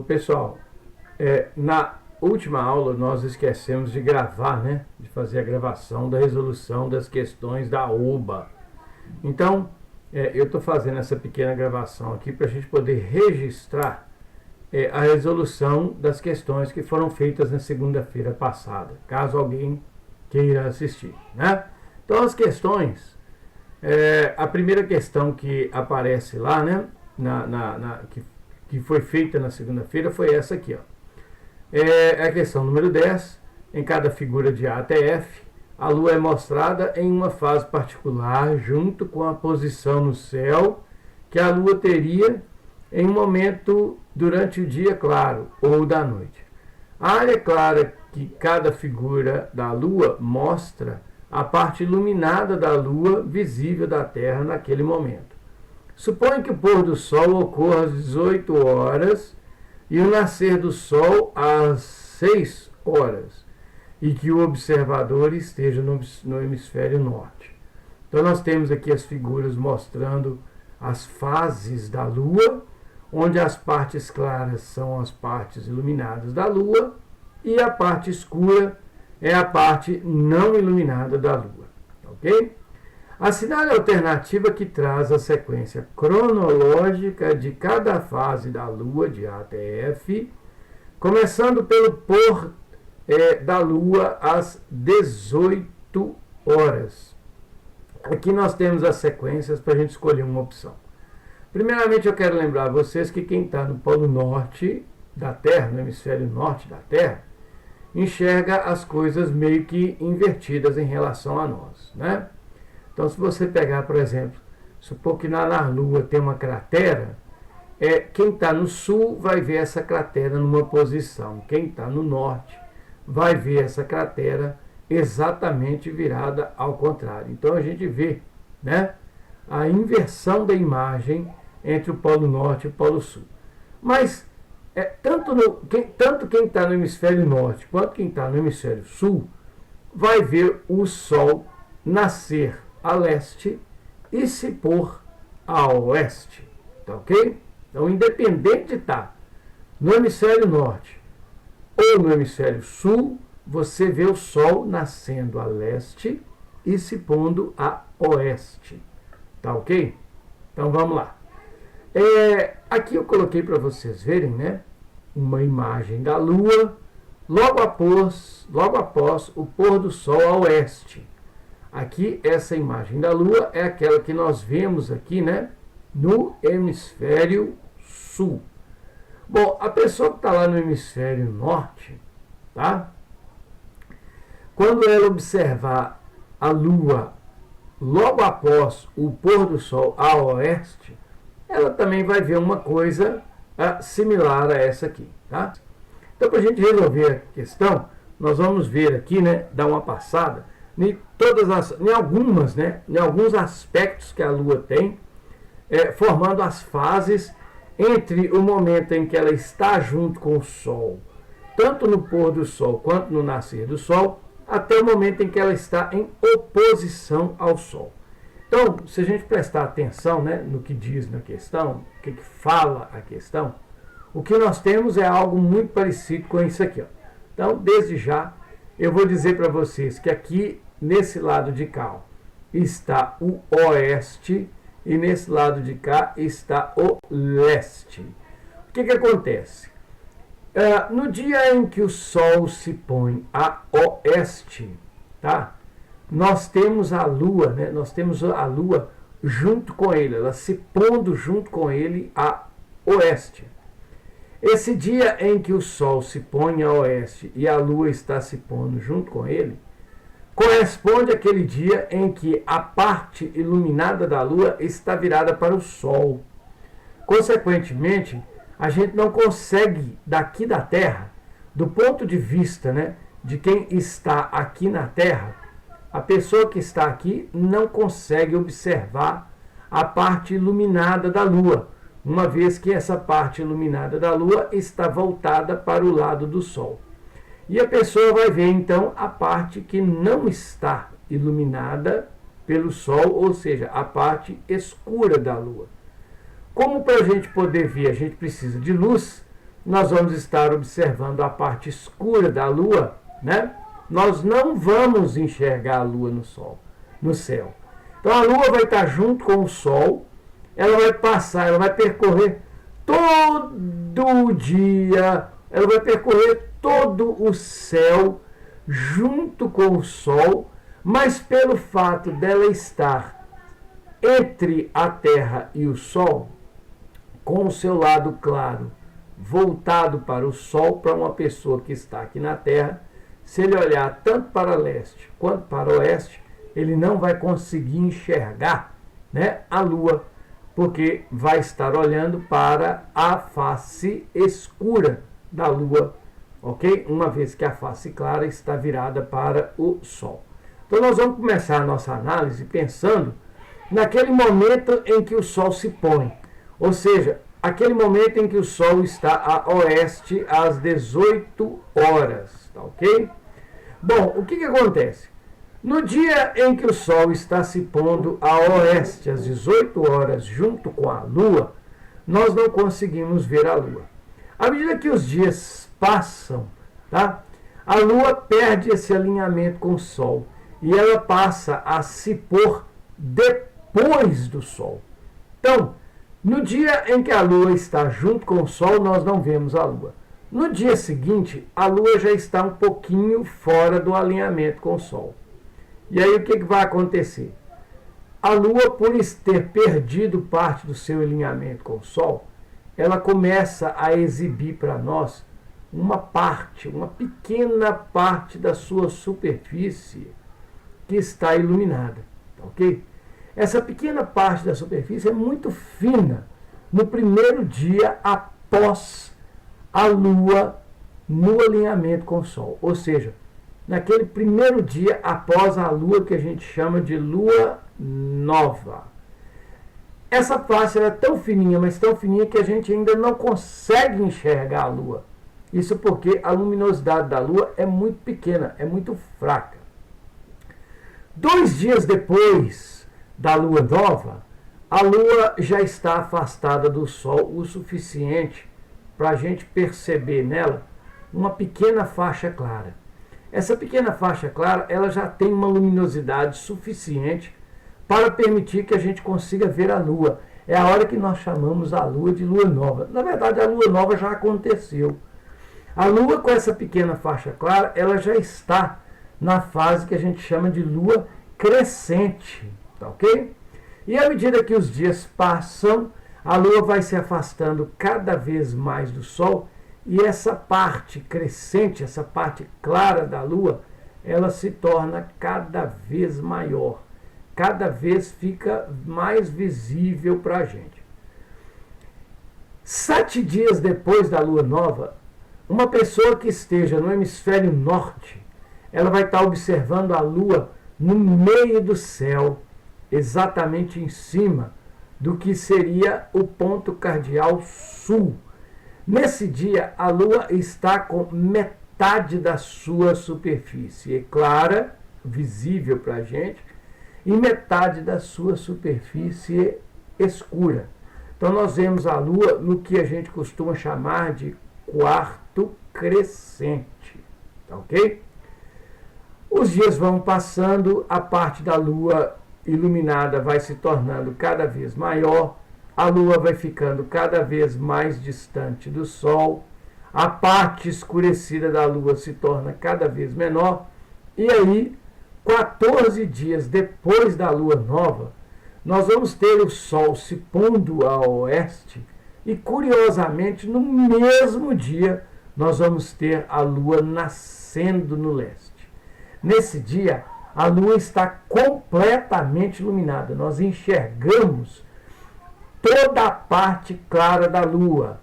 Pessoal, na última aula nós esquecemos de gravar, né? De fazer a gravação da resolução das questões da OBA. Então, eu estou fazendo essa pequena gravação aqui para a gente poder registrar a resolução das questões que foram feitas na segunda-feira passada, caso alguém queira assistir, né? Então, as questões, a primeira questão que aparece lá, né? Que foi feita na segunda-feira foi essa aqui, ó. É a questão número 10. Em cada figura de A até F, a Lua é mostrada em uma fase particular junto com a posição no céu que a Lua teria em um momento durante o dia claro ou da noite. A área clara que cada figura da Lua mostra a parte iluminada da Lua visível da Terra naquele momento. Supõe que o pôr do Sol ocorra às 18 horas e o nascer do Sol às 6 horas, e que o observador esteja no hemisfério norte. Então nós temos aqui as figuras mostrando as fases da Lua, onde as partes claras são as partes iluminadas da Lua e a parte escura é a parte não iluminada da Lua. Ok? Assinale a alternativa que traz a sequência cronológica de cada fase da Lua de A até F, começando pelo pôr da Lua às 18 horas. Aqui nós temos as sequências para a gente escolher uma opção. Primeiramente, eu quero lembrar a vocês que quem está no polo norte da Terra, no hemisfério norte da Terra, enxerga as coisas meio que invertidas em relação a nós, né? Então, se você pegar, por exemplo, supor que na Lua tem uma cratera, quem está no sul vai ver essa cratera numa posição. Quem está no norte vai ver essa cratera exatamente virada ao contrário. Então, a gente vê, né, a inversão da imagem entre o polo norte e o polo sul. Mas, tanto quem está no hemisfério norte quanto quem está no hemisfério sul vai ver o Sol nascer a leste e se pôr a oeste, tá ok? Então, independente de estar no hemisfério norte ou no hemisfério sul, você vê o Sol nascendo a leste e se pondo a oeste, tá ok? Então, vamos lá. Aqui eu coloquei para vocês verem, né, uma imagem da Lua logo após o pôr do Sol a oeste. Aqui, essa imagem da Lua é aquela que nós vemos aqui, né, no hemisfério sul. Bom, a pessoa que está lá no hemisfério norte, tá? Quando ela observar a Lua logo após o pôr do Sol a oeste, ela também vai ver uma coisa similar a essa aqui, tá? Então, para a gente resolver a questão, nós vamos ver aqui, né, dar uma passada em alguns aspectos que a Lua tem, formando as fases entre o momento em que ela está junto com o Sol, tanto no pôr do Sol quanto no nascer do Sol, até o momento em que ela está em oposição ao Sol. Então, se a gente prestar atenção, né, no que diz na questão, o que fala a questão, o que nós temos é algo muito parecido com isso aqui, ó. Então, desde já, eu vou dizer para vocês que aqui, nesse lado de cá, está o oeste e nesse lado de cá está o leste. O que acontece? No dia em que o Sol se põe a oeste, tá? Nós temos a Lua, né? Nós temos a Lua junto com ele, ela se pondo junto com ele a oeste. Esse dia em que o Sol se põe a oeste e a Lua está se pondo junto com ele, corresponde àquele dia em que a parte iluminada da Lua está virada para o Sol. Consequentemente, a gente não consegue, daqui da Terra, do ponto de vista, né, de quem está aqui na Terra, a pessoa que está aqui não consegue observar a parte iluminada da Lua, uma vez que essa parte iluminada da Lua está voltada para o lado do Sol. E a pessoa vai ver, então, a parte que não está iluminada pelo Sol, ou seja, a parte escura da Lua. Como para a gente poder ver, a gente precisa de luz, nós vamos estar observando a parte escura da Lua, né? Nós não vamos enxergar a Lua no céu. Então a Lua vai estar junto com o Sol, ela vai passar, ela vai percorrer todo o dia, ela vai percorrer todo o céu junto com o Sol, mas pelo fato dela estar entre a Terra e o Sol, com o seu lado claro voltado para o Sol, para uma pessoa que está aqui na Terra, se ele olhar tanto para leste quanto para oeste, ele não vai conseguir enxergar, né, a Lua, porque vai estar olhando para a face escura da Lua, ok? Uma vez que a face clara está virada para o Sol. Então nós vamos começar a nossa análise pensando naquele momento em que o Sol se põe, ou seja, aquele momento em que o Sol está a oeste às 18 horas, tá ok? Bom, o que acontece? No dia em que o Sol está se pondo a oeste às 18 horas junto com a Lua, nós não conseguimos ver a Lua. À medida que os dias passam, tá? A Lua perde esse alinhamento com o Sol e ela passa a se pôr depois do Sol. Então, no dia em que a Lua está junto com o Sol, nós não vemos a Lua. No dia seguinte, a Lua já está um pouquinho fora do alinhamento com o Sol. E aí o que vai acontecer? A Lua, por ter perdido parte do seu alinhamento com o Sol, ela começa a exibir para nós uma pequena parte da sua superfície que está iluminada, ok? Essa pequena parte da superfície é muito fina no primeiro dia após a Lua no alinhamento com o Sol. Ou seja, naquele primeiro dia após a Lua, que a gente chama de Lua Nova. Essa face é tão fininha, mas tão fininha que a gente ainda não consegue enxergar a Lua. Isso porque a luminosidade da Lua é muito pequena, é muito fraca. 2 dias depois da Lua Nova, a Lua já está afastada do Sol o suficiente para a gente perceber nela uma pequena faixa clara. Essa pequena faixa clara, ela já tem uma luminosidade suficiente para permitir que a gente consiga ver a Lua. É a hora que nós chamamos a Lua de Lua Nova. Na verdade, a Lua Nova já aconteceu. A Lua, com essa pequena faixa clara, ela já está na fase que a gente chama de Lua crescente. Tá ok? E à medida que os dias passam, a Lua vai se afastando cada vez mais do Sol e essa parte crescente, essa parte clara da Lua, ela se torna cada vez maior, cada vez fica mais visível para a gente. 7 dias depois da Lua Nova, uma pessoa que esteja no hemisfério norte, ela vai estar observando a Lua no meio do céu, exatamente em cima do que seria o ponto cardial sul. Nesse dia, a Lua está com metade da sua superfície clara, visível para a gente, e metade da sua superfície escura. Então, nós vemos a Lua no que a gente costuma chamar de quarto crescente. Tá ok? Os dias vão passando, a parte da Lua iluminada vai se tornando cada vez maior, a Lua vai ficando cada vez mais distante do Sol, a parte escurecida da Lua se torna cada vez menor, e aí, 14 dias depois da Lua Nova, nós vamos ter o Sol se pondo a oeste, e curiosamente, no mesmo dia, nós vamos ter a Lua nascendo no leste. Nesse dia, a Lua está completamente iluminada. Nós enxergamos toda a parte clara da Lua.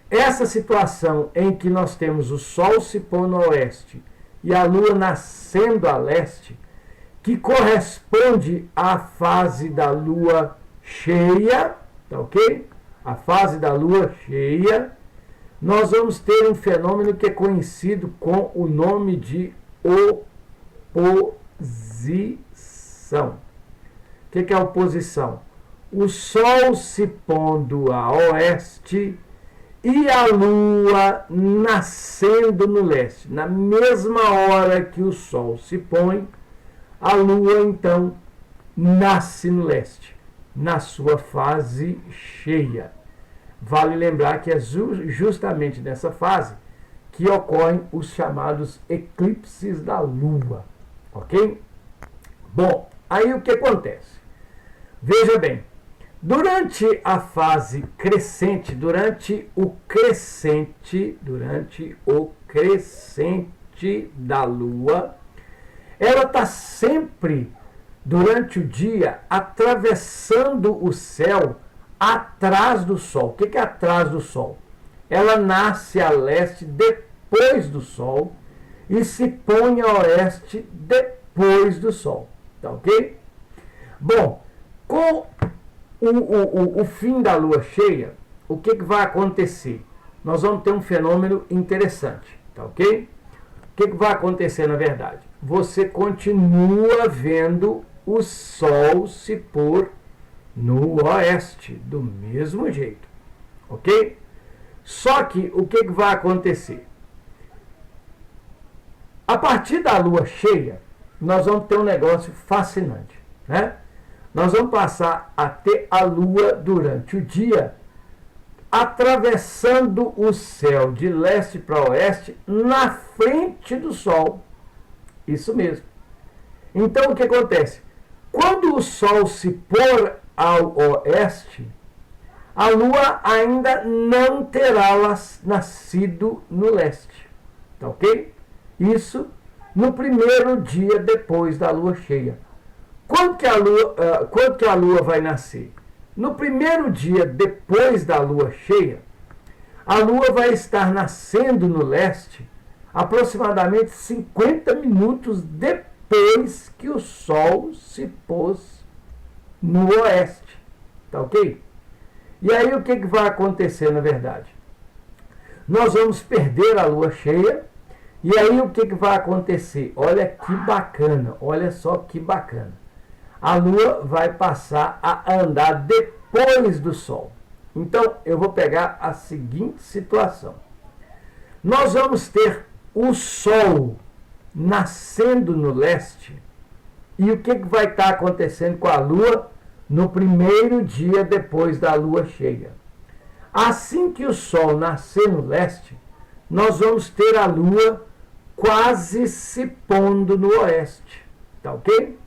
Essa situação em que nós temos o Sol se pondo a oeste e a Lua nascendo a leste, que corresponde à fase da Lua cheia, tá ok? A fase da Lua cheia, nós vamos ter um fenômeno que é conhecido com o nome de oposição. O que é oposição? O Sol se pondo a oeste e a lua nascendo no leste. Na mesma hora que o sol se põe, a lua então nasce no leste, na sua fase cheia. Vale lembrar que é justamente nessa fase que ocorrem os chamados eclipses da lua, ok? Bom, aí o que acontece? Veja bem, durante a fase crescente, durante o crescente da lua, ela está sempre, durante o dia, atravessando o céu atrás do sol. O que é atrás do sol? Ela nasce a leste depois do sol e se põe a oeste depois do sol. Tá ok? Bom, com o fim da lua cheia, o que vai acontecer? Nós vamos ter um fenômeno interessante. Tá ok? O que vai acontecer na verdade? Você continua vendo o sol se pôr no oeste, do mesmo jeito, ok? Só que o que vai acontecer? A partir da lua cheia, nós vamos ter um negócio fascinante, né? Nós vamos passar a ter a lua durante o dia, atravessando o céu de leste para oeste, na frente do sol. Isso mesmo. Então o que acontece? Quando o sol se pôr ao oeste, a lua ainda não terá nascido no leste. Tá ok? Isso no primeiro dia depois da lua cheia. Quando que a lua vai nascer? No primeiro dia depois da lua cheia, a lua vai estar nascendo no leste aproximadamente 50 minutos depois que o sol se pôs no oeste. Tá ok? E aí o que vai acontecer na verdade? Nós vamos perder a lua cheia. E aí o que vai acontecer? Olha que bacana, olha só que bacana. A lua vai passar a andar depois do sol. Então eu vou pegar a seguinte situação. Nós vamos ter o sol nascendo no leste. E o que vai estar acontecendo com a lua no primeiro dia depois da lua cheia? Assim que o sol nascer no leste, nós vamos ter a lua quase se pondo no oeste. Tá ok?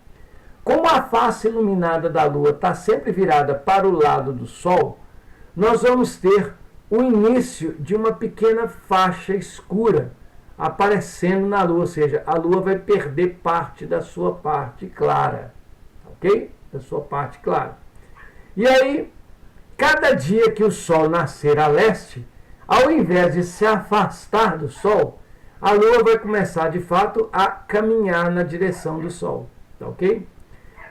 Como a face iluminada da lua está sempre virada para o lado do sol, nós vamos ter o início de uma pequena faixa escura aparecendo na lua, ou seja, a lua vai perder parte da sua parte clara, ok? Da sua parte clara. E aí, cada dia que o sol nascer a leste, ao invés de se afastar do sol, a lua vai começar de fato a caminhar na direção do sol, tá ok?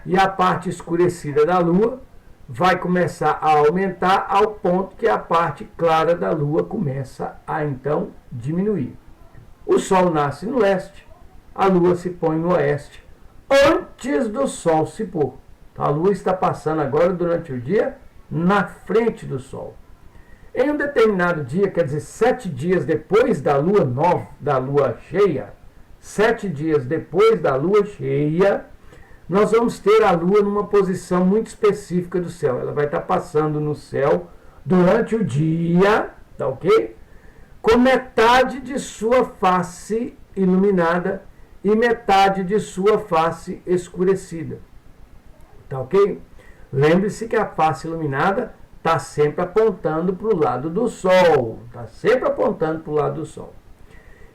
E a parte escurecida da lua vai começar a aumentar ao ponto que a parte clara da lua começa a então diminuir. O sol nasce no leste, a lua se põe no oeste, antes do sol se pôr. Então, a lua está passando agora durante o dia na frente do sol. Em um determinado dia, quer dizer, 7 dias depois da lua nova, da lua cheia, 7 dias depois da lua cheia, nós vamos ter a lua numa posição muito específica do céu. Ela vai estar passando no céu durante o dia, tá ok? Com metade de sua face iluminada e metade de sua face escurecida. Tá ok? Lembre-se que a face iluminada está sempre apontando para o lado do sol. Está sempre apontando para o lado do sol.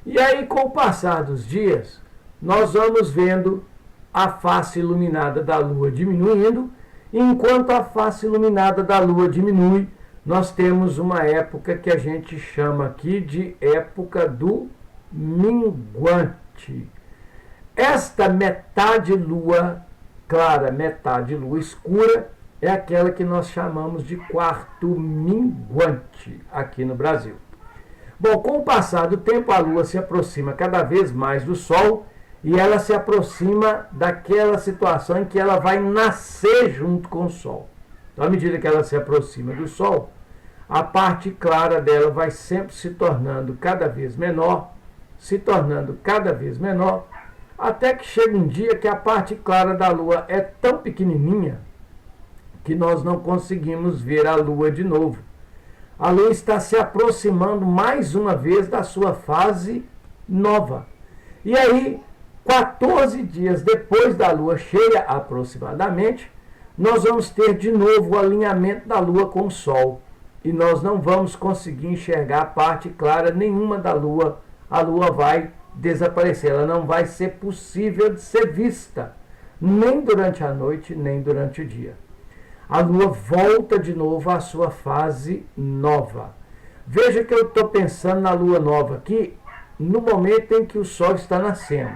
E aí, com o passar dos dias, nós vamos vendo a face iluminada da lua diminuindo. E enquanto a face iluminada da lua diminui, nós temos uma época que a gente chama aqui de época do minguante. Esta metade lua clara, metade lua escura, é aquela que nós chamamos de quarto minguante aqui no Brasil. Bom, com o passar do tempo, a lua se aproxima cada vez mais do sol e ela se aproxima daquela situação em que ela vai nascer junto com o sol. Então, à medida que ela se aproxima do sol, a parte clara dela vai sempre se tornando cada vez menor, se tornando cada vez menor, até que chega um dia que a parte clara da Lua é tão pequenininha que nós não conseguimos ver a Lua de novo. A Lua está se aproximando mais uma vez da sua fase nova. E aí, 14 dias depois da Lua cheia, aproximadamente, nós vamos ter de novo o alinhamento da Lua com o Sol. E nós não vamos conseguir enxergar a parte clara nenhuma da Lua. A Lua vai desaparecer, ela não vai ser possível de ser vista, nem durante a noite, nem durante o dia. A Lua volta de novo à sua fase nova. Veja que eu estou pensando na Lua nova aqui, no momento em que o Sol está nascendo.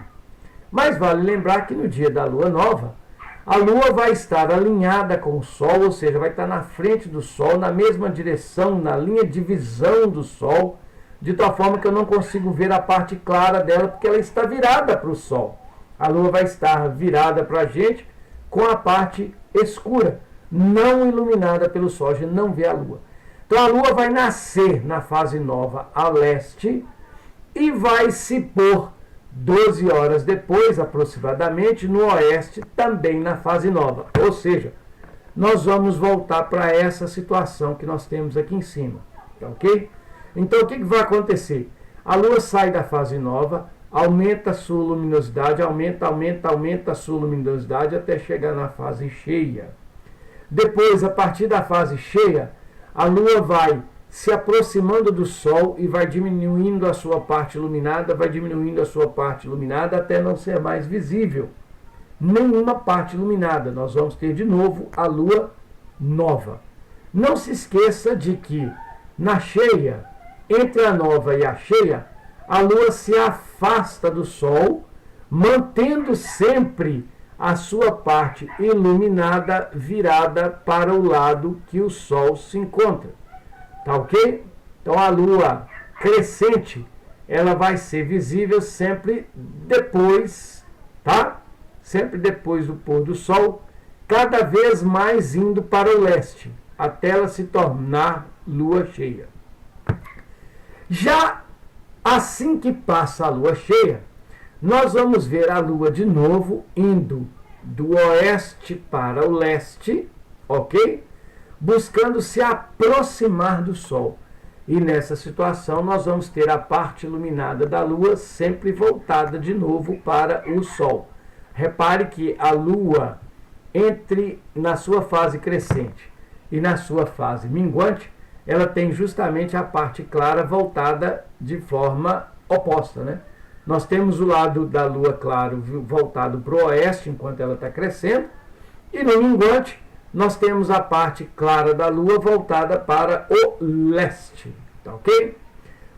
Mas vale lembrar que no dia da Lua nova, a Lua vai estar alinhada com o Sol, ou seja, vai estar na frente do Sol, na mesma direção, na linha de visão do Sol, de tal forma que eu não consigo ver a parte clara dela, porque ela está virada para o Sol. A Lua vai estar virada para a gente com a parte escura, não iluminada pelo Sol, a gente não vê a Lua. Então a Lua vai nascer na fase nova a leste e vai se pôr 12 horas depois, aproximadamente, no oeste, também na fase nova. Ou seja, nós vamos voltar para essa situação que nós temos aqui em cima. Tá ok? Então, o que vai acontecer? A Lua sai da fase nova, aumenta a sua luminosidade, aumenta a sua luminosidade até chegar na fase cheia. Depois, a partir da fase cheia, a Lua vai se aproximando do Sol e vai diminuindo a sua parte iluminada, até não ser mais visível nenhuma parte iluminada. Nós vamos ter de novo a Lua nova. Não se esqueça de que na cheia, entre a nova e a cheia, a Lua se afasta do Sol, mantendo sempre a sua parte iluminada virada para o lado que o Sol se encontra. Tá ok? Então a Lua crescente, ela vai ser visível sempre depois, tá? Sempre depois do pôr do Sol, cada vez mais indo para o leste, até ela se tornar Lua cheia. Já assim que passa a Lua cheia, nós vamos ver a Lua de novo indo do oeste para o leste, ok? Buscando se aproximar do Sol. E nessa situação nós vamos ter a parte iluminada da Lua sempre voltada de novo para o Sol. Repare que a Lua, na sua fase crescente e na sua fase minguante, ela tem justamente a parte clara voltada de forma oposta, né? Nós temos o lado da Lua claro voltado para o oeste enquanto ela está crescendo, e no minguante nós temos a parte clara da Lua voltada para o leste, tá ok?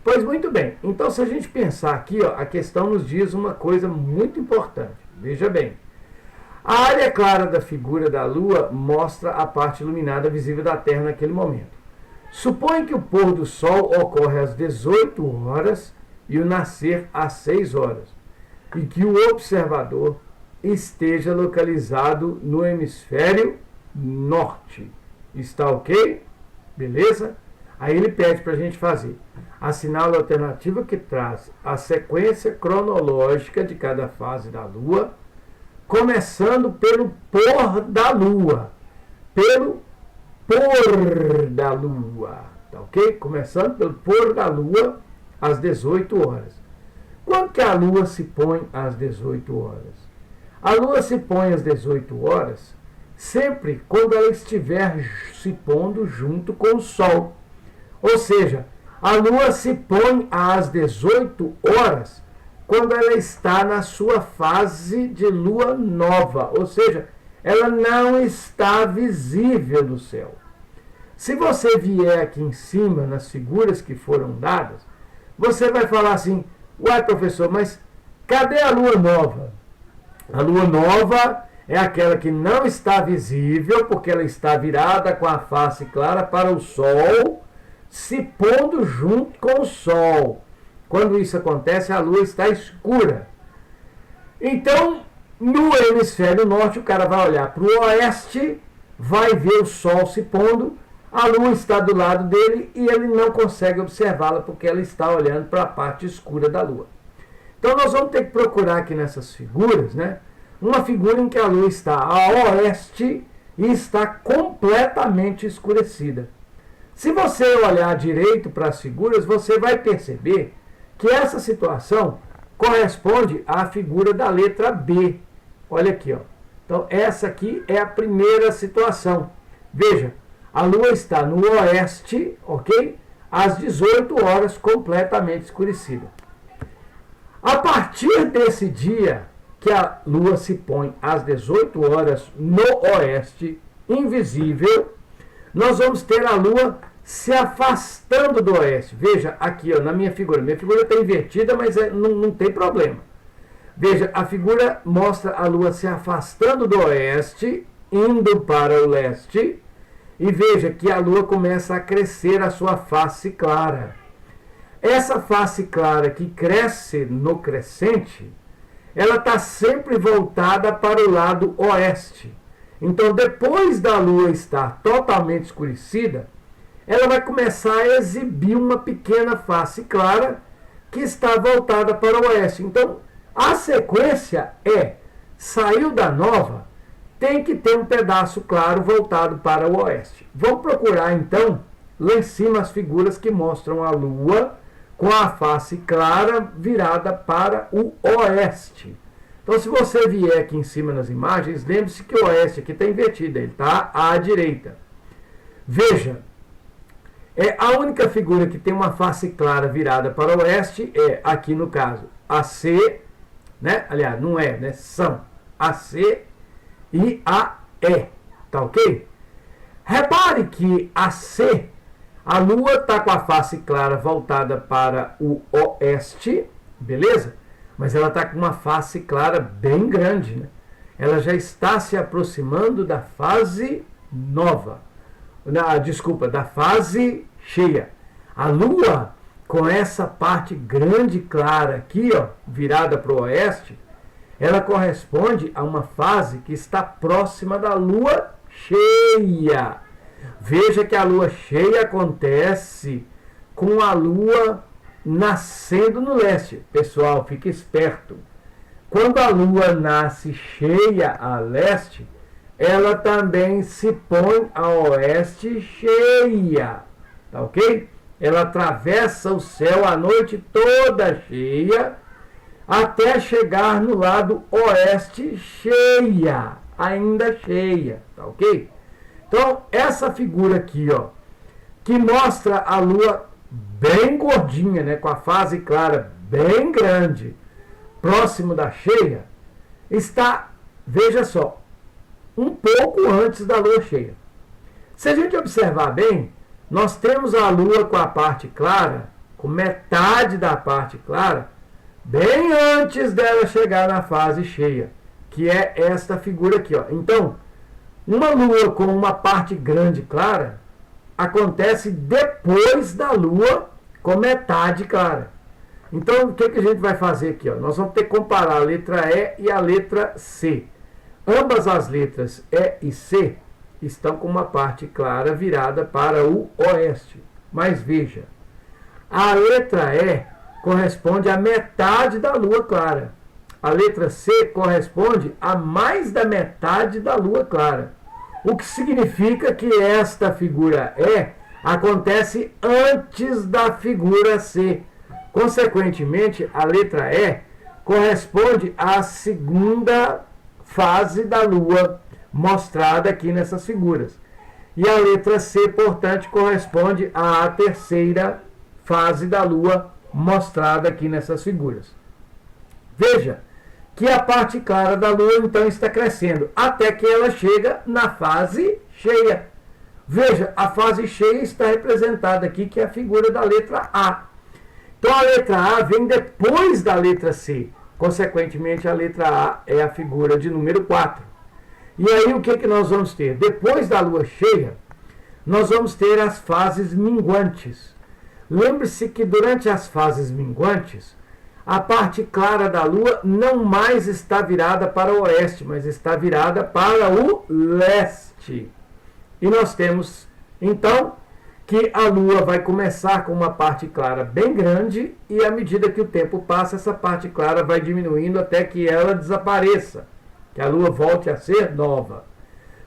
Pois muito bem, então se a gente pensar aqui, ó, a questão nos diz uma coisa muito importante, veja bem. A área clara da figura da Lua mostra a parte iluminada visível da Terra naquele momento. Suponha que o pôr do Sol ocorre às 18 horas e o nascer às 6 horas, e que o observador esteja localizado no hemisfério norte. Está ok? Beleza? Aí ele pede para a gente fazer. Assinale a alternativa que traz a sequência cronológica de cada fase da Lua, começando pelo pôr da Lua. Pelo pôr da Lua. Tá ok? Começando pelo pôr da Lua às 18 horas. Quando que a Lua se põe às 18 horas? A Lua se põe às 18 horas sempre quando ela estiver se pondo junto com o Sol. Ou seja, a Lua se põe às 18 horas quando ela está na sua fase de Lua nova. Ou seja, ela não está visível no céu. Se você vier aqui em cima, nas figuras que foram dadas, você vai falar assim, uai professor, mas cadê a Lua nova? A Lua nova é aquela que não está visível, porque ela está virada com a face clara para o Sol, se pondo junto com o Sol. Quando isso acontece, a Lua está escura. Então, no hemisfério norte, o cara vai olhar para o oeste, vai ver o Sol se pondo, A lua está do lado dele e ele não consegue observá-la porque ela está olhando para a parte escura da lua. Então nós vamos ter que procurar aqui nessas figuras, né, uma figura em que a lua está a oeste e está completamente escurecida. Se você olhar direito para as figuras, você vai perceber que essa situação corresponde à figura da letra B. Olha aqui, ó. Então essa aqui é a primeira situação. Veja, a lua está no oeste, ok? Às 18 horas, completamente escurecida. A partir desse dia que a lua se põe às 18 horas no oeste, invisível, nós vamos ter a lua se afastando do oeste. Veja aqui, ó, na minha figura. Minha figura está invertida, mas não tem problema. Veja, a figura mostra a lua se afastando do oeste, indo para o leste. E veja que a lua começa a crescer a sua face clara. Essa face clara que cresce no crescente, ela está sempre voltada para o lado oeste. Então, depois da lua estar totalmente escurecida, ela vai começar a exibir uma pequena face clara que está voltada para o oeste. Então, a sequência é, saiu da nova, tem que ter um pedaço claro voltado para o oeste. Vamos procurar, então, lá em cima as figuras que mostram a lua com a face clara virada para o oeste. Então, se você vier aqui em cima nas imagens, lembre-se que o oeste aqui está invertido, ele está à direita. Veja, a única figura que tem uma face clara virada para o oeste é, aqui no caso, a C, né? Aliás, não é, né? São a C e a E, tá ok? Repare que a C, a lua está com a face clara voltada para o oeste, beleza? Mas ela está com uma face clara bem grande, né? Ela já está se aproximando da fase nova. Desculpa, da fase cheia. A lua, com essa parte grande clara aqui, ó, virada para o oeste, ela corresponde a uma fase que está próxima da lua cheia. Veja que a lua cheia acontece com a lua nascendo no leste. Pessoal, fique esperto. Quando a lua nasce cheia a leste, ela também se põe a oeste cheia. Tá ok? Ela atravessa o céu a noite toda cheia, até chegar no lado oeste cheia, ainda cheia, tá ok? Então, essa figura aqui, ó, que mostra a lua bem gordinha, né, com a fase clara bem grande, próximo da cheia, está, veja só, um pouco antes da lua cheia. Se a gente observar bem, nós temos a lua com a parte clara, com metade da parte clara, bem antes dela chegar na fase cheia, que é esta figura aqui, ó. Então, uma lua com uma parte grande clara acontece depois da lua com metade clara. Então, o que a gente vai fazer aqui, ó? Nós vamos ter que comparar a letra E e a letra C. Ambas as letras E e C estão com uma parte clara virada para o oeste. Mas veja, a letra E corresponde à metade da lua clara. A letra C corresponde a mais da metade da lua clara. O que significa que esta figura E acontece antes da figura C. Consequentemente, a letra E corresponde à segunda fase da lua mostrada aqui nessas figuras. E a letra C, portanto, corresponde à terceira fase da lua mostrada aqui nessas figuras. Veja que a parte clara da lua então está crescendo até que ela chega na fase cheia. Veja, a fase cheia está representada aqui, que é a figura da letra A. Então a letra A vem depois da letra C. Consequentemente, a letra A é a figura de número 4. E aí o que nós vamos ter? Depois da lua cheia, nós vamos ter as fases minguantes. Lembre-se que durante as fases minguantes, a parte clara da lua não mais está virada para o oeste, mas está virada para o leste. E nós temos Então, que a Lua vai começar com uma parte clara bem grande e à medida que o tempo passa, essa parte clara vai diminuindo até que ela desapareça, que a Lua volte a ser nova.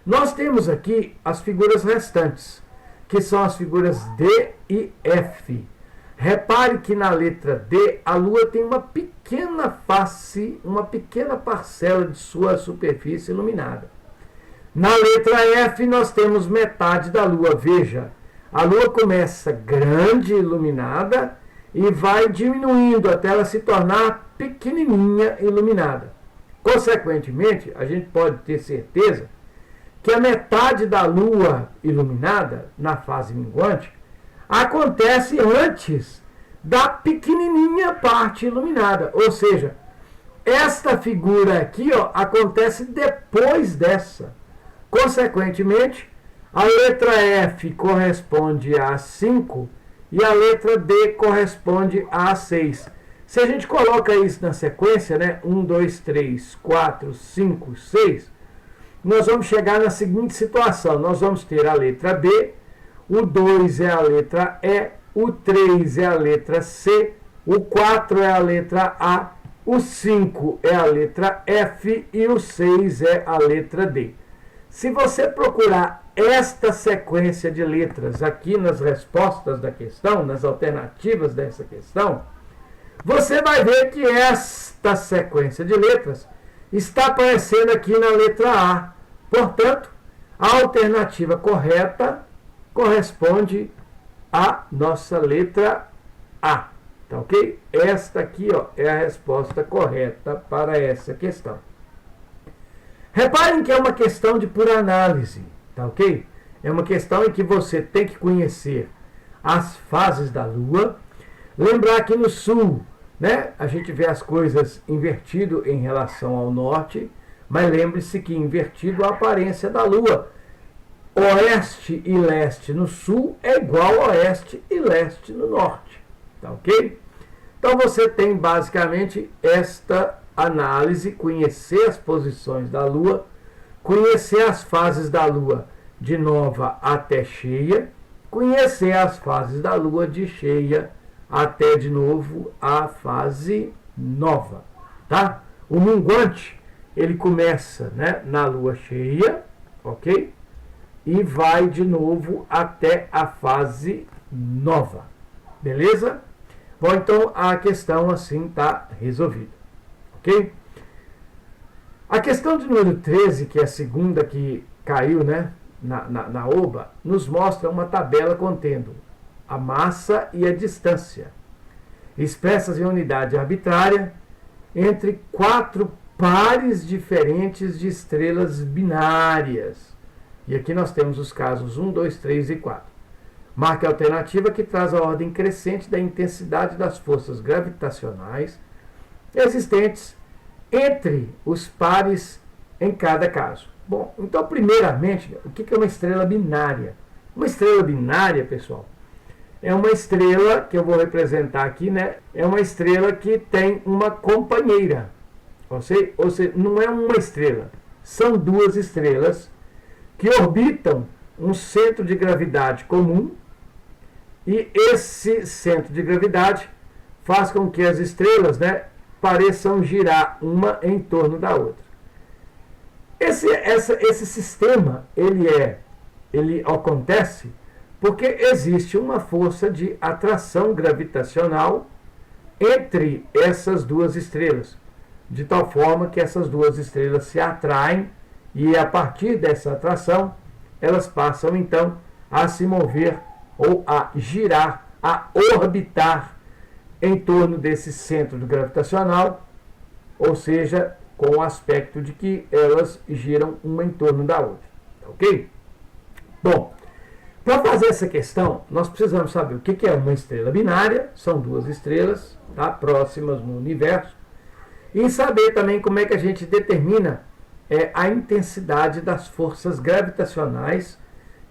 Nós temos aqui as figuras restantes, que são as figuras D e F. Repare que na letra D, a Lua tem uma pequena face, uma pequena parcela de sua superfície iluminada. Na letra F, nós temos metade da Lua. Veja, a Lua começa grande, iluminada, e vai diminuindo até ela se tornar pequenininha, iluminada. Consequentemente, a gente pode ter certeza que a metade da Lua iluminada, na fase minguante, acontece antes da pequenininha parte iluminada. Ou seja, esta figura aqui acontece depois dessa. Consequentemente, a letra F corresponde a 5 e a letra D corresponde a 6. Se a gente coloca isso na sequência, né, 1, 2, 3, 4, 5, 6, nós vamos chegar na seguinte situação. Nós vamos ter a letra B, o 2 é a letra E, o 3 é a letra C, o 4 é a letra A, o 5 é a letra F e o 6 é a letra D. Se você procurar esta sequência de letras aqui nas respostas da questão, nas alternativas dessa questão, você vai ver que esta sequência de letras está aparecendo aqui na letra A. Portanto, a alternativa correta corresponde à nossa letra A. Tá ok? Esta aqui é a resposta correta para essa questão. Reparem que é uma questão de pura análise, tá ok? É uma questão em que você tem que conhecer as fases da Lua. Lembrar que no Sul, né, a gente vê as coisas invertido em relação ao Norte, mas lembre-se que invertido a aparência da Lua. Oeste e leste no Sul é igual a oeste e leste no Norte, tá ok? Então você tem basicamente esta análise, conhecer as posições da Lua, conhecer as fases da Lua de nova até cheia, conhecer as fases da Lua de cheia até de novo a fase nova, tá? O minguante, ele começa, né, na Lua cheia, ok? E vai de novo até a fase nova, beleza? Bom, então a questão assim está resolvida. Ok? A questão de número 13, que é a segunda que caiu, né, na OBA, nos mostra uma tabela contendo a massa e a distância, expressas em unidade arbitrária, entre 4 pares diferentes de estrelas binárias. E aqui nós temos os casos 1, 2, 3 e 4. Marque a alternativa que traz a ordem crescente da intensidade das forças gravitacionais existentes entre os pares em cada caso. Bom, então primeiramente, o que é uma estrela binária? Uma estrela binária, pessoal, é uma estrela que eu vou representar aqui, né? É uma estrela que tem uma companheira. Ou seja, não é uma estrela, são duas estrelas que orbitam um centro de gravidade comum, e esse centro de gravidade faz com que as estrelas, né, pareçam girar uma em torno da outra. Esse sistema ele acontece porque existe uma força de atração gravitacional entre essas duas estrelas, de tal forma que essas duas estrelas se atraem e a partir dessa atração elas passam então a se mover ou a girar, a orbitar em torno desse centro gravitacional, ou seja, com o aspecto de que elas giram uma em torno da outra. Ok? Bom, para fazer essa questão, nós precisamos saber o que é uma estrela binária, são duas estrelas, tá, próximas no universo, e saber também como é que a gente determina a intensidade das forças gravitacionais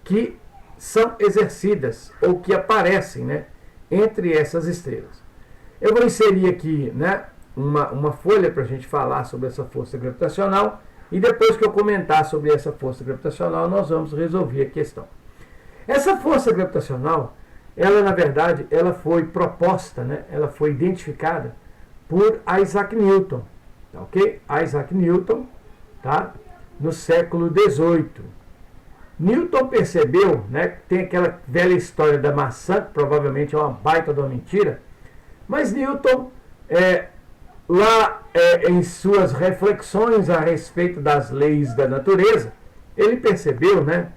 que são exercidas ou que aparecem, né, entre essas estrelas. Eu vou inserir aqui, né, uma folha para a gente falar sobre essa força gravitacional e depois que eu comentar sobre essa força gravitacional nós vamos resolver a questão. Essa força gravitacional, ela na verdade, ela foi proposta, né? Ela foi identificada por Isaac Newton, tá, ok? Isaac Newton, tá? No século XVIII. Newton percebeu, né? Tem aquela velha história da maçã, que provavelmente é uma baita de uma mentira, mas Newton, em suas reflexões a respeito das leis da natureza, ele percebeu, né,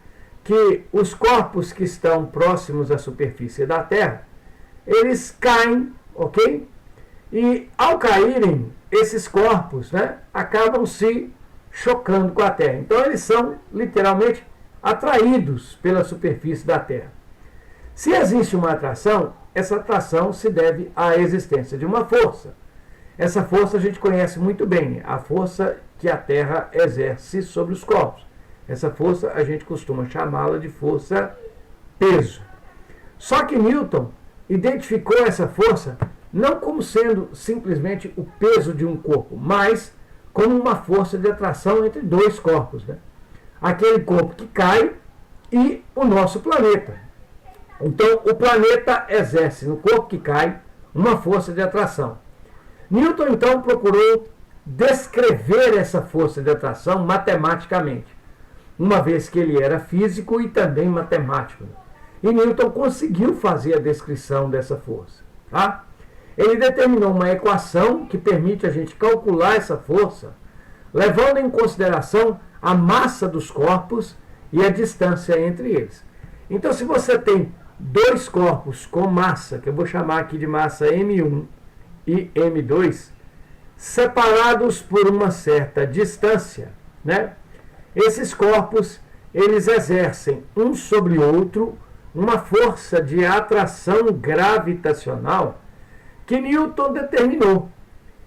que os corpos que estão próximos à superfície da Terra, eles caem, ok? E ao caírem, esses corpos, né, acabam se chocando com a Terra. Então eles são literalmente atraídos pela superfície da Terra. Se existe uma atração, essa atração se deve à existência de uma força. Essa força a gente conhece muito bem, a força que a Terra exerce sobre os corpos. Essa força a gente costuma chamá-la de força peso. Só que Newton identificou essa força não como sendo simplesmente o peso de um corpo, mas como uma força de atração entre dois corpos, né? Aquele corpo que cai e o nosso planeta. Então, o planeta exerce no corpo que cai uma força de atração. Newton, então, procurou descrever essa força de atração matematicamente, uma vez que ele era físico e também matemático. E Newton conseguiu fazer a descrição dessa força. Tá? Ele determinou uma equação que permite a gente calcular essa força, levando em consideração a massa dos corpos e a distância entre eles. Então, se você tem dois corpos com massa, que eu vou chamar aqui de massa M1 e M2, separados por uma certa distância, né? Esses corpos, eles exercem um sobre o outro uma força de atração gravitacional que Newton determinou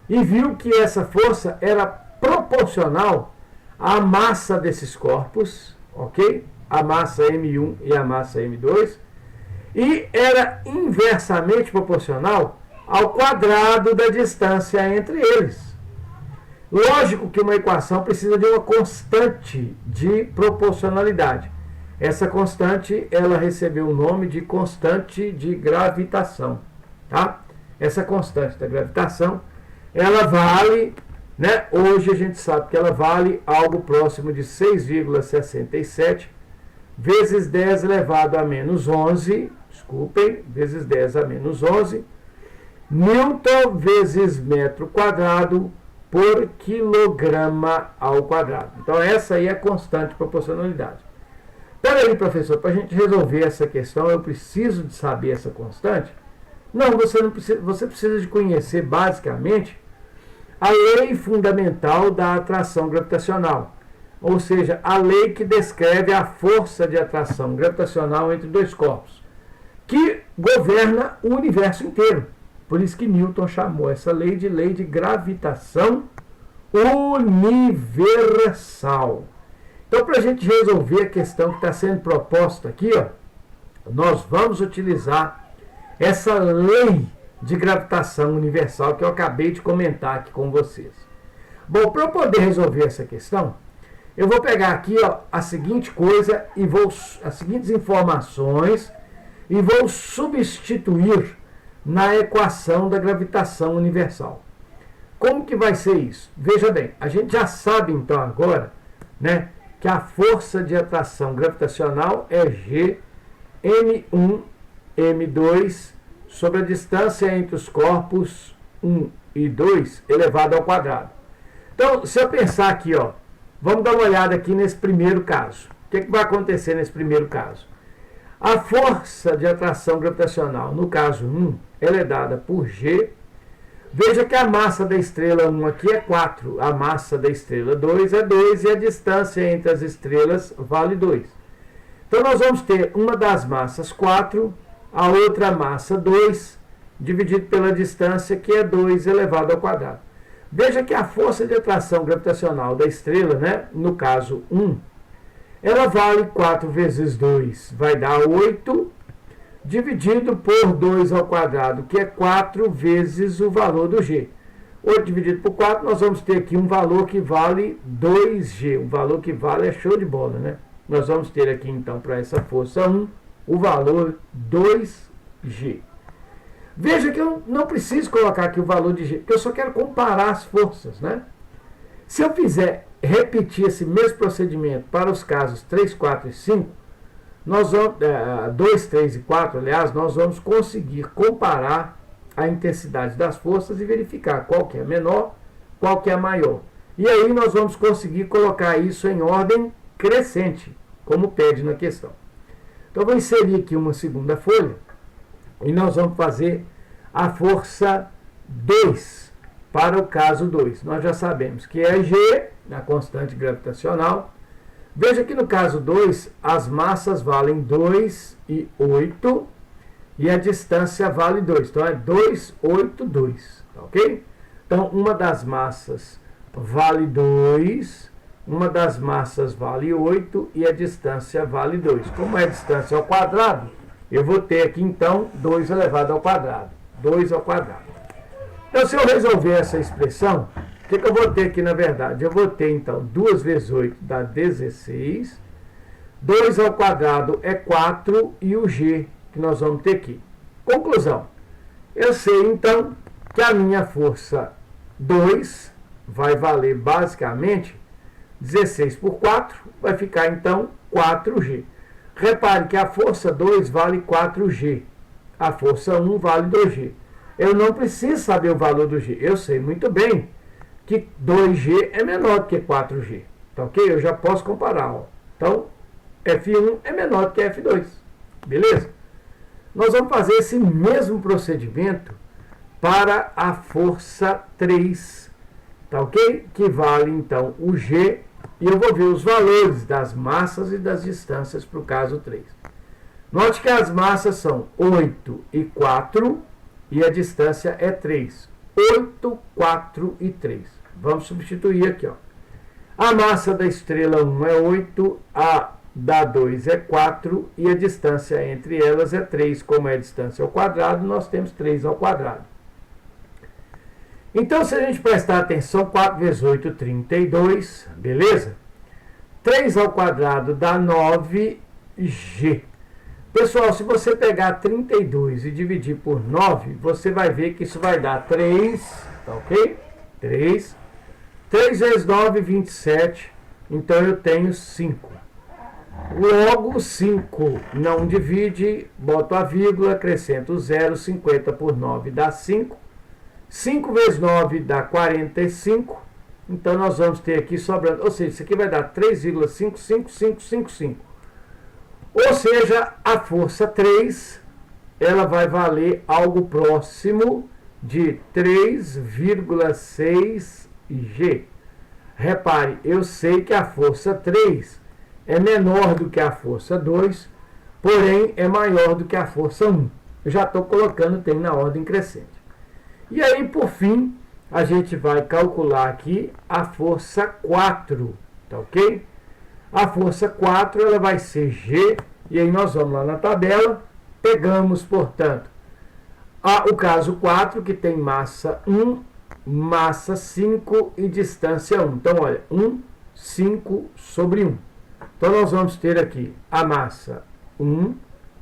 e viu que essa força era proporcional à massa desses corpos, ok? A massa M1 e a massa M2, e era inversamente proporcional ao quadrado da distância entre eles. Lógico que uma equação precisa de uma constante de proporcionalidade. Essa constante, ela recebeu o nome de constante de gravitação, tá? Essa constante da gravitação, ela vale, né? Hoje a gente sabe que ela vale algo próximo de 6,67 vezes 10 elevado a menos 11, desculpem, vezes 10 a menos 11, Newton vezes metro quadrado por quilograma ao quadrado. Então essa aí é a constante de proporcionalidade. Peraí, professor, para a gente resolver essa questão, eu preciso de saber essa constante? Não, você precisa de conhecer basicamente a lei fundamental da atração gravitacional, ou seja, a lei que descreve a força de atração gravitacional entre dois corpos, que governa o universo inteiro. Por isso que Newton chamou essa lei de gravitação universal. Então, para a gente resolver a questão que está sendo proposta aqui, ó, nós vamos utilizar essa lei de gravitação universal que eu acabei de comentar aqui com vocês. Bom, para eu poder resolver essa questão, eu vou pegar aqui, ó, a seguinte coisa e as seguintes informações e vou substituir na equação da gravitação universal. Como que vai ser isso? Veja bem, a gente já sabe então agora, né, que a força de atração gravitacional é G M1 M2 sobre a distância entre os corpos 1 e 2 elevado ao quadrado. Então, se eu pensar aqui, ó, vamos dar uma olhada aqui nesse primeiro caso. O que vai acontecer nesse primeiro caso? A força de atração gravitacional, no caso 1, ela é dada por G. Veja que a massa da estrela 1 aqui é 4, a massa da estrela 2 é 2 e a distância entre as estrelas vale 2. Então nós vamos ter uma das massas 4, a outra massa 2, dividido pela distância que é 2 elevado ao quadrado. Veja que a força de atração gravitacional da estrela, né, no caso 1, ela vale 4 vezes 2, vai dar 8, dividido por 2 ao quadrado, que é 4 vezes o valor do G. 8 dividido por 4, nós vamos ter aqui um valor que vale 2G. Um valor que vale é show de bola, né? Nós vamos ter aqui, então, para essa força 1, o valor 2G. Veja que eu não preciso colocar aqui o valor de G, porque eu só quero comparar as forças, né? Se eu fizer repetir esse mesmo procedimento para os casos 3, 4 e 5, nós vamos, 2, 3 e 4, aliás, nós vamos conseguir comparar a intensidade das forças e verificar qual que é menor, qual que é maior. E aí nós vamos conseguir colocar isso em ordem crescente, como pede na questão. Então, eu vou inserir aqui uma segunda folha e nós vamos fazer a força 2 para o caso 2. Nós já sabemos que é G, a constante gravitacional. Veja que no caso 2, as massas valem 2 e 8 e a distância vale 2. Então, é 2, 8, 2. Tá ok? Então, uma das massas vale 2, uma das massas vale 8 e a distância vale 2. Como é a distância ao quadrado, eu vou ter aqui, então, 2 elevado ao quadrado. 2 ao quadrado. Então, se eu resolver essa expressão, o que eu vou ter aqui, na verdade? Eu vou ter, então, 2 vezes 8 dá 16. 2 ao quadrado é 4 e o G que nós vamos ter aqui. Conclusão. Eu sei, então, que a minha força 2 vai valer, basicamente, 16 por 4, vai ficar, então, 4G. Repare que a força 2 vale 4G. A força 1 vale 2G. Eu não preciso saber o valor do G. Eu sei muito bem que 2G é menor do que 4G. Tá ok? Eu já posso comparar. Ó. Então, F1 é menor do que F2. Beleza? Nós vamos fazer esse mesmo procedimento para a força 3. Tá ok? Que vale, então, o G. E eu vou ver os valores das massas e das distâncias para o caso 3. Note que as massas são 8 e 4 e a distância é 3. 8, 4 e 3. Vamos substituir aqui. Ó. A massa da estrela 1 é 8, a da 2 é 4 e a distância entre elas é 3. Como é a distância ao quadrado, nós temos 3 ao quadrado. Então, se a gente prestar atenção, 4 vezes 8, 32, beleza? 3 ao quadrado dá 9G. Pessoal, se você pegar 32 e dividir por 9, você vai ver que isso vai dar 3, tá ok? 3. 3 vezes 9, 27. Então, eu tenho 5. Logo, 5 não divide, boto a vírgula, acrescento o 0, 50 por 9 dá 5. 5 vezes 9 dá 45. Então, nós vamos ter aqui sobrando, ou seja, isso aqui vai dar 3,55555. Ou seja, a força 3, ela vai valer algo próximo de 3,6G. Repare, eu sei que a força 3 é menor do que a força 2, porém é maior do que a força 1. Eu já estou colocando tem na ordem crescente. E aí, por fim, a gente vai calcular aqui a força 4, tá ok? A força 4 ela vai ser G, e aí nós vamos lá na tabela, pegamos, portanto, o caso 4, que tem massa 1, massa 5 e distância 1. Então, olha, 1, 5 sobre 1. Então, nós vamos ter aqui a massa 1,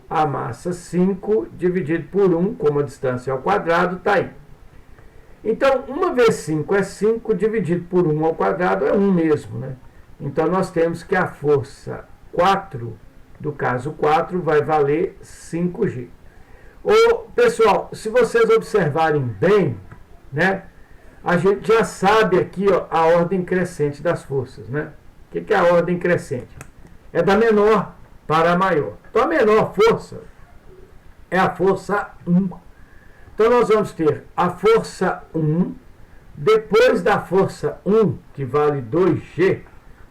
a massa 5, dividido por 1, como a distância ao quadrado, está aí. Então, 1 vezes 5 é 5, dividido por 1 ao quadrado é 1 mesmo, né? Então, nós temos que a força 4, do caso 4, vai valer 5G. Pessoal, se vocês observarem bem, né, a gente já sabe aqui, ó, a ordem crescente das forças, né? O que é a ordem crescente? É da menor para a maior. Então, a menor força é a força 1. Então, nós vamos ter a força 1, depois da força 1, que vale 2G,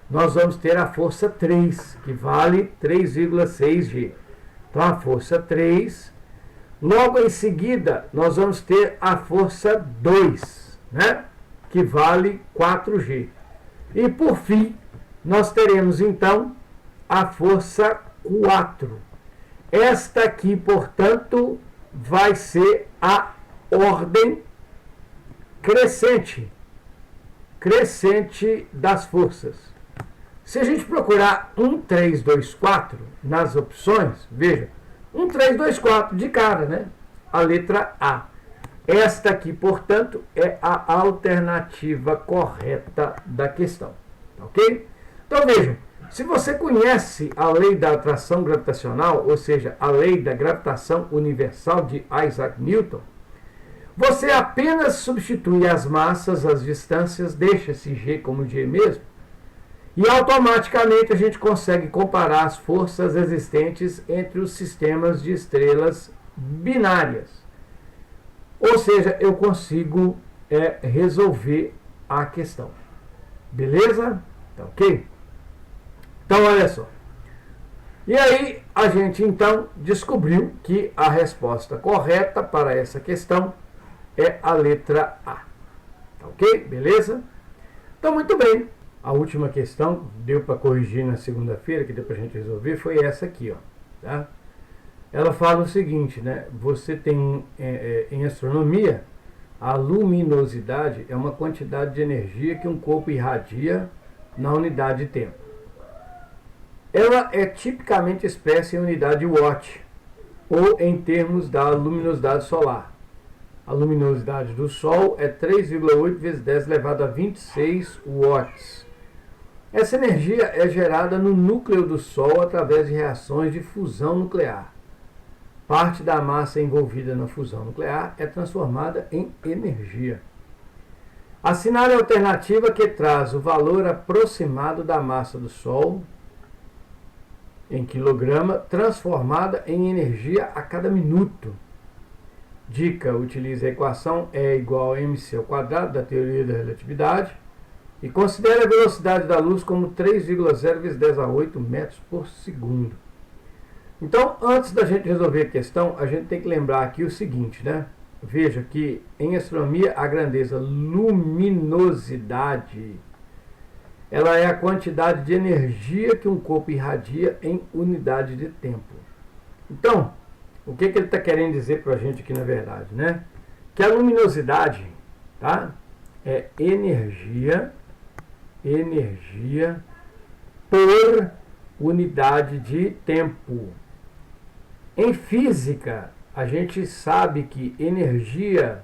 nós vamos ter a força 3, que vale 3,6G. Então, a força 3. Logo em seguida, nós vamos ter a força 2, né? Que vale 4G. E, por fim, nós teremos, então, a força 4. Esta aqui, portanto, vai ser a ordem crescente das forças. Se a gente procurar 1, 3, 2, 4 nas opções, veja, 1324 de cara, né? A letra A. Esta aqui, portanto, é a alternativa correta da questão. Ok? Então vejam, se você conhece a lei da atração gravitacional, ou seja, a lei da gravitação universal de Isaac Newton, você apenas substitui as massas, as distâncias, deixa esse G como G mesmo, e automaticamente a gente consegue comparar as forças existentes entre os sistemas de estrelas binárias. Ou seja, eu consigo resolver a questão. Beleza? Tá ok? Então, olha só. E aí, a gente então descobriu que a resposta correta para essa questão é a letra A. Tá ok? Beleza? Então, muito bem. A última questão, deu para corrigir na segunda-feira, que deu para a gente resolver, foi essa aqui, ó. Tá? Ela fala o seguinte, né? Você tem, em astronomia, a luminosidade é uma quantidade de energia que um corpo irradia na unidade de tempo. Ela é tipicamente expressa em unidade de watt, ou em termos da luminosidade solar. A luminosidade do Sol é 3,8 vezes 10 elevado a 26 watts. Essa energia é gerada no núcleo do Sol através de reações de fusão nuclear. Parte da massa envolvida na fusão nuclear é transformada em energia. Assinale a alternativa que traz o valor aproximado da massa do Sol em quilograma transformada em energia a cada minuto. Dica: utilize a equação E igual a mc ao quadrado da teoria da relatividade e considere a velocidade da luz como 3,0 vezes 10 a 8 metros por segundo. Então, antes da gente resolver a questão, a gente tem que lembrar aqui o seguinte, né? Veja que em astronomia a grandeza luminosidade, ela é a quantidade de energia que um corpo irradia em unidade de tempo. Então, o que ele está querendo dizer para a gente aqui na verdade, né? Que a luminosidade, tá? É energia por unidade de tempo. Em física, a gente sabe que energia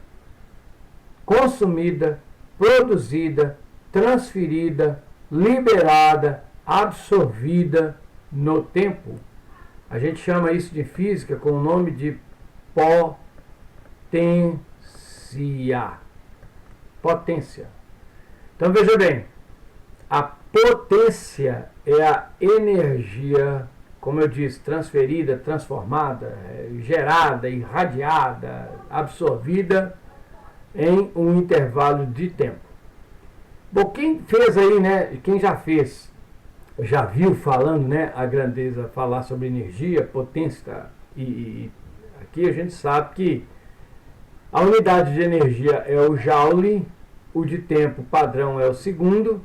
consumida, produzida, transferida, liberada, absorvida no tempo, a gente chama isso de física com o nome de potência. Então veja bem, a potência é a energia, como eu disse, transferida, transformada, gerada, irradiada, absorvida em um intervalo de tempo. Bom, quem fez aí, né, quem já fez, já viu falando, né, a grandeza, falar sobre energia, potência, e aqui a gente sabe que a unidade de energia é o joule, o de tempo padrão é o segundo,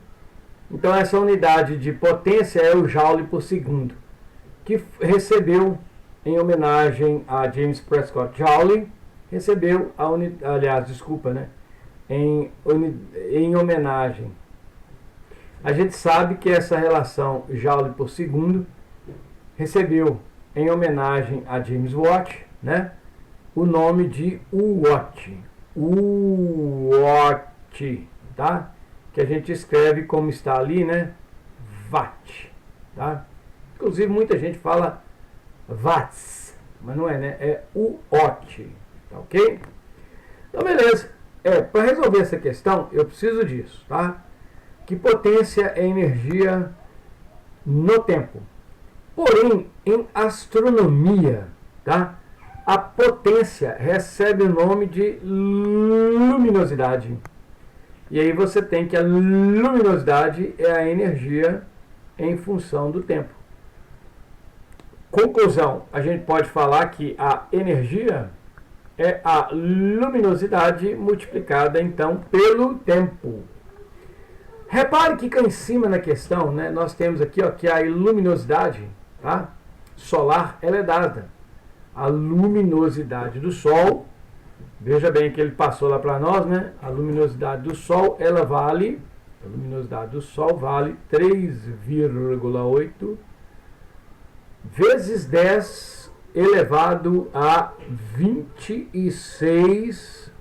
então essa unidade de potência é o joule por segundo, que recebeu, em homenagem a James Prescott Joule, recebeu a em homenagem. A gente sabe que essa relação joule por segundo recebeu, em homenagem a James Watt, né, o nome de watt. Watt, tá? Que a gente escreve como está ali, né? Watt, tá? Inclusive muita gente fala watts, mas não é, né? É watt, tá ok? Então beleza. Para resolver essa questão, eu preciso disso, tá? Que potência é energia no tempo. Porém, em astronomia, tá? A potência recebe o nome de luminosidade. E aí você tem que a luminosidade é a energia em função do tempo. Conclusão, a gente pode falar que a energia é a luminosidade multiplicada, então, pelo tempo. Repare que cá em cima na questão, né, nós temos aqui, ó, que a luminosidade, tá, solar, ela é dada. A luminosidade do Sol, veja bem que ele passou lá para nós, né? A luminosidade do Sol, ela vale, a luminosidade do Sol vale 3,8 vezes 10 elevado a 26,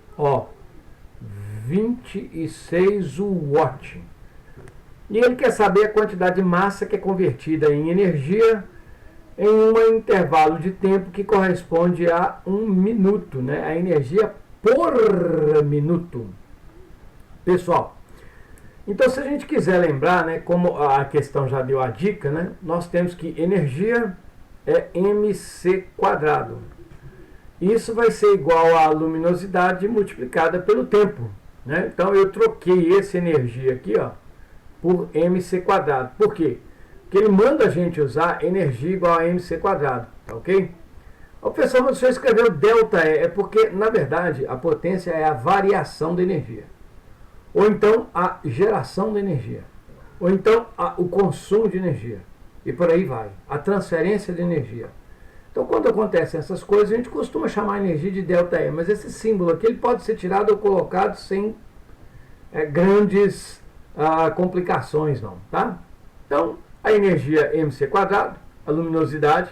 26 watt. E ele quer saber a quantidade de massa que é convertida em energia em um intervalo de tempo que corresponde a 1 minuto, né? A energia por minuto. Pessoal, então se a gente quiser lembrar, né, como a questão já deu a dica, né, nós temos que energia é mc². Isso vai ser igual à luminosidade multiplicada pelo tempo, né? Então eu troquei essa energia aqui, por mc². Por quê? Porque ele manda a gente usar energia igual a mc², tá ok? O professor, quando o senhor escreveu ΔE, é porque, na verdade, a potência é a variação da energia. Ou então a geração de energia. Ou então o consumo de energia. E por aí vai. A transferência de energia. Então, quando acontecem essas coisas, a gente costuma chamar a energia de ΔE. Mas esse símbolo aqui ele pode ser tirado ou colocado sem grandes complicações, não, tá? Então, a energia mc², a luminosidade,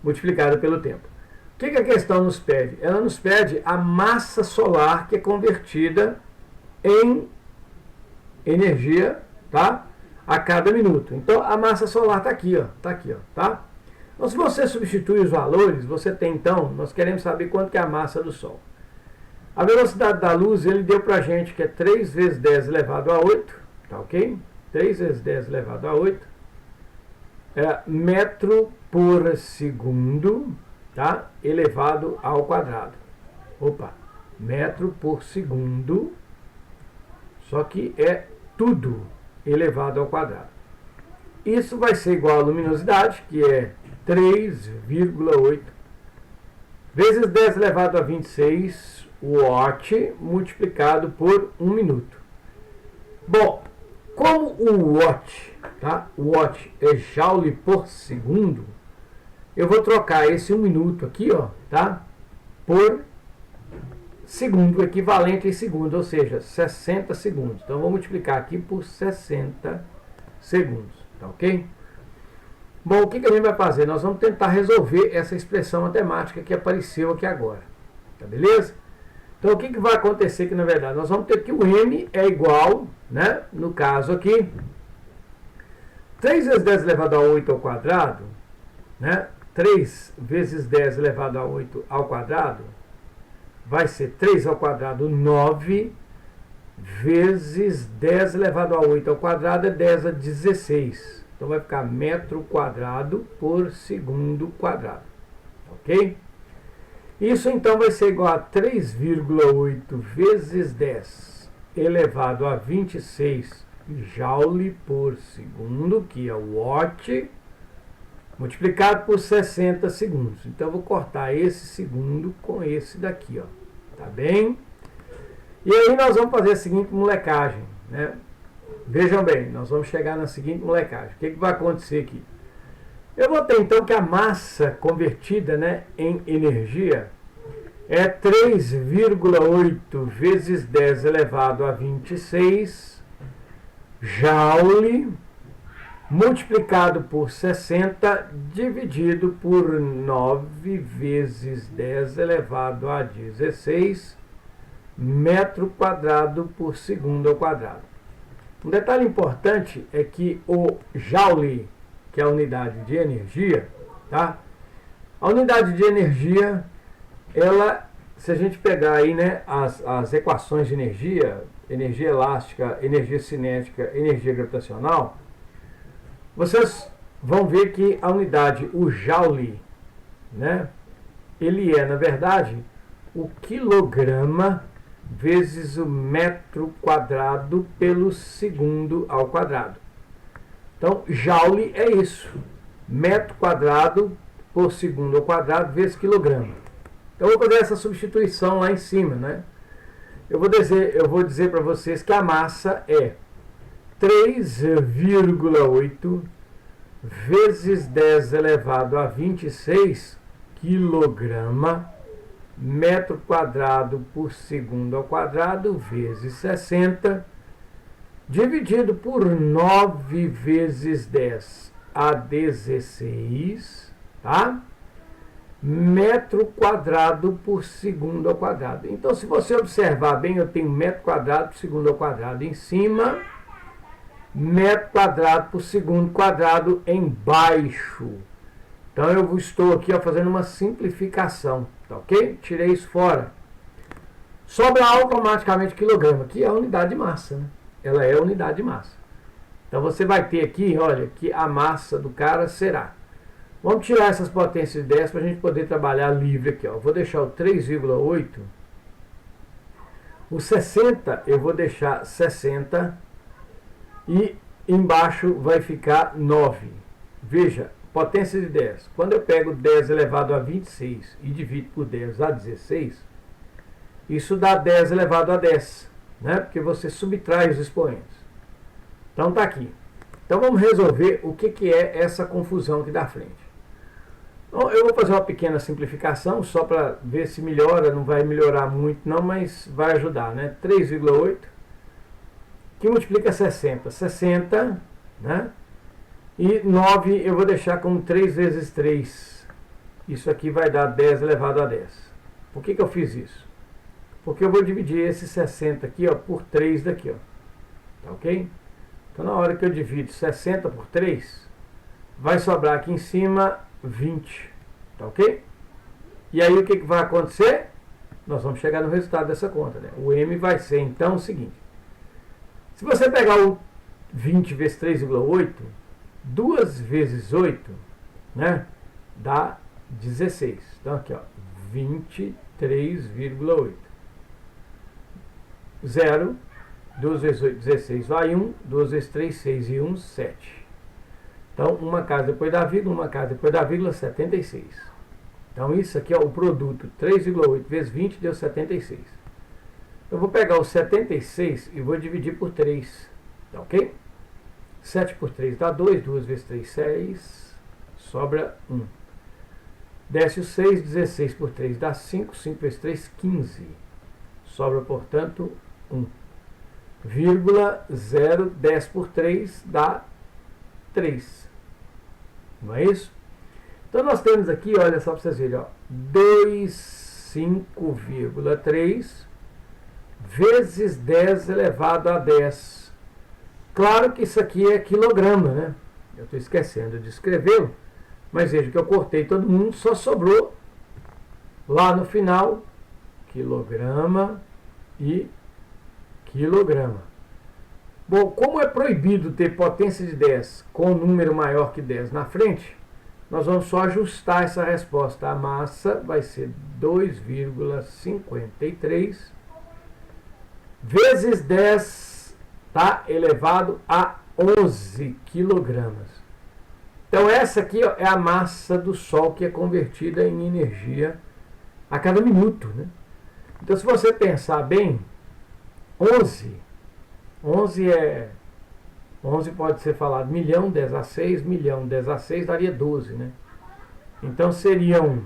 multiplicada pelo tempo. O que a questão nos pede? Ela nos pede a massa solar que é convertida em energia, tá? A cada minuto. Então, a massa solar está aqui, tá? Então, se você substituir os valores, você tem, então, nós queremos saber quanto que é a massa do Sol. A velocidade da luz, ele deu para a gente que é 3 vezes 10 elevado a 8, tá ok? 3 vezes 10 elevado a 8, metro por segundo, tá? Elevado ao quadrado. Metro por segundo, só que é tudo elevado ao quadrado. Isso vai ser igual à luminosidade, que é 3,8 vezes 10 elevado a 26 watt multiplicado por 1 minuto. Bom, como o watt, tá? O watt é joule por segundo, eu vou trocar esse 1 minuto aqui, tá? Por segundo, equivalente em segundo, ou seja, 60 segundos. Então, vou multiplicar aqui por 60 segundos, tá ok? Bom, o que a gente vai fazer? Nós vamos tentar resolver essa expressão matemática que apareceu aqui agora, tá beleza? Então, o que vai acontecer aqui, na verdade? Nós vamos ter que o m é igual, né? No caso aqui, 3 vezes 10 elevado a 8 ao quadrado, né? 3 vezes 10 elevado a 8 ao quadrado, vai ser 3 ao quadrado, 9, vezes 10 elevado a 8 ao quadrado é 10 a 16. Então vai ficar metro quadrado por segundo quadrado. Ok? Isso então vai ser igual a 3,8 vezes 10 elevado a 26 joule por segundo, que é o watt, multiplicado por 60 segundos. Então eu vou cortar esse segundo com esse daqui, tá bem? E aí nós vamos fazer a seguinte molecagem, né? Vejam bem, nós vamos chegar na seguinte molecagem. O que vai acontecer aqui? Eu vou ter então que a massa convertida, né, em energia é 3,8 vezes 10 elevado a 26 joule multiplicado por 60 dividido por 9 vezes 10 elevado a 16 metro quadrado por segundo ao quadrado. Um detalhe importante é que o joule, que é a unidade de energia, tá? A unidade de energia, ela, se a gente pegar aí, né, as equações de energia, energia elástica, energia cinética, energia gravitacional, vocês vão ver que a unidade, o joule, né, ele é, na verdade, o quilograma vezes o metro quadrado pelo segundo ao quadrado. Então, joule é isso. Metro quadrado por segundo ao quadrado vezes quilograma. Então, eu vou fazer essa substituição lá em cima, né? Eu vou dizer para vocês que a massa é 3,8 vezes 10 elevado a 26 quilograma metro quadrado por segundo ao quadrado vezes 60 dividido por 9 vezes 10 a 16, tá? metro quadrado por segundo ao quadrado. Então, se você observar bem, eu tenho metro quadrado por segundo ao quadrado em cima, metro quadrado por segundo quadrado embaixo. Então, eu estou aqui fazendo uma simplificação, tá ok? Tirei isso fora. Sobra automaticamente quilograma, que é a unidade de massa, né? Ela é a unidade de massa. Então, você vai ter aqui, olha, que a massa do cara será. Vamos tirar essas potências de 10 para a gente poder trabalhar livre aqui, ó. Vou deixar o 3,8. O 60 eu vou deixar 60. E embaixo vai ficar 9. Veja, potência de 10. Quando eu pego 10 elevado a 26 e divido por 10 a 16, isso dá 10 elevado a 10, né? Porque você subtrai os expoentes. Então tá aqui. Então vamos resolver o que é essa confusão aqui da frente. Então, eu vou fazer uma pequena simplificação só para ver se melhora. Não vai melhorar muito não, mas vai ajudar, né? 3,8 que multiplica 60. 60, né? E 9 eu vou deixar como 3 vezes 3. Isso aqui vai dar 10 elevado a 10. Por que eu fiz isso? Porque eu vou dividir esse 60 aqui, ó, por 3 daqui, ó. Tá ok? Então, na hora que eu divido 60 por 3, vai sobrar aqui em cima 20. Tá ok? E aí, o que vai acontecer? Nós vamos chegar no resultado dessa conta, né? O M vai ser, então, o seguinte. Se você pegar o 20 vezes 3,8, 2 vezes 8, né? Dá 16. Então, aqui, ó, 23,8. 0, 2 vezes 8, 16, vai 1, 2 vezes 3, 6 e 1, 7. Então, uma casa depois da vírgula, uma casa depois da vírgula, 76. Então, isso aqui é o produto, 3,8 vezes 20 deu 76. Eu vou pegar o 76 e vou dividir por 3, tá ok? 7 por 3 dá 2, 2 vezes 3, 6, sobra 1. Desce o 6, 16 por 3 dá 5, 5 vezes 3, 15. Sobra, portanto, 1. Vírgula 0, 10 por 3 dá 3. Não é isso? Então, nós temos aqui, olha só para vocês verem, ó, 25,3 vezes 10 elevado a 10. Claro que isso aqui é quilograma, né? Eu estou esquecendo de escrevê-lo, mas veja que eu cortei todo mundo, só sobrou lá no final quilograma e quilograma. Bom, como é proibido ter potência de 10 com um número maior que 10 na frente, nós vamos só ajustar essa resposta. A massa vai ser 2,53 vezes 10, tá, elevado a 11 quilogramas. Então essa aqui, ó, é a massa do Sol que é convertida em energia a cada minuto, né? Então, se você pensar bem, 11 pode ser falado milhão, 10 a 6, milhão, 10 a 6 daria 12, né? Então seriam,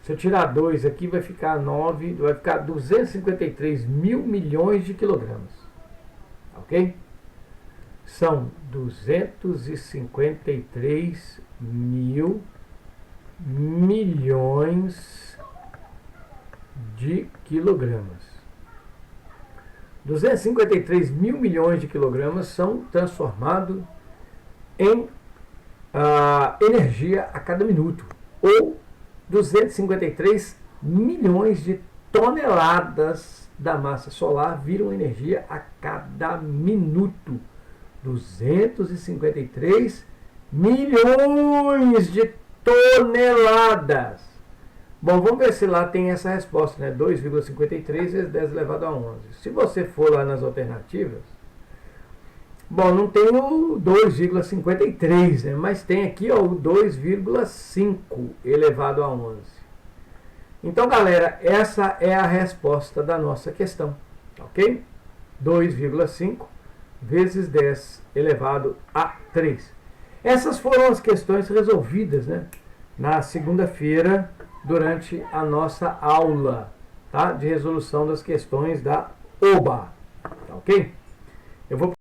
se eu tirar 2 aqui, vai ficar 9, vai ficar 253 mil milhões de quilogramas. Ok? São 253 mil milhões de quilogramas. 253 mil milhões de quilogramas são transformados em energia a cada minuto, ou 253 milhões de toneladas da massa solar viram energia a cada minuto. 253 milhões de toneladas. Bom, vamos ver se lá tem essa resposta, né? 2,53 vezes 10 elevado a 11. Se você for lá nas alternativas, bom, não tem o 2,53, né? Mas tem aqui, ó, o 2,5 elevado a 11. Então, galera, essa é a resposta da nossa questão, ok? 2,5 vezes 10 elevado a 3. Essas foram as questões resolvidas, né, na segunda-feira, durante a nossa aula, tá, de resolução das questões da OBA, tá, ok? Eu vou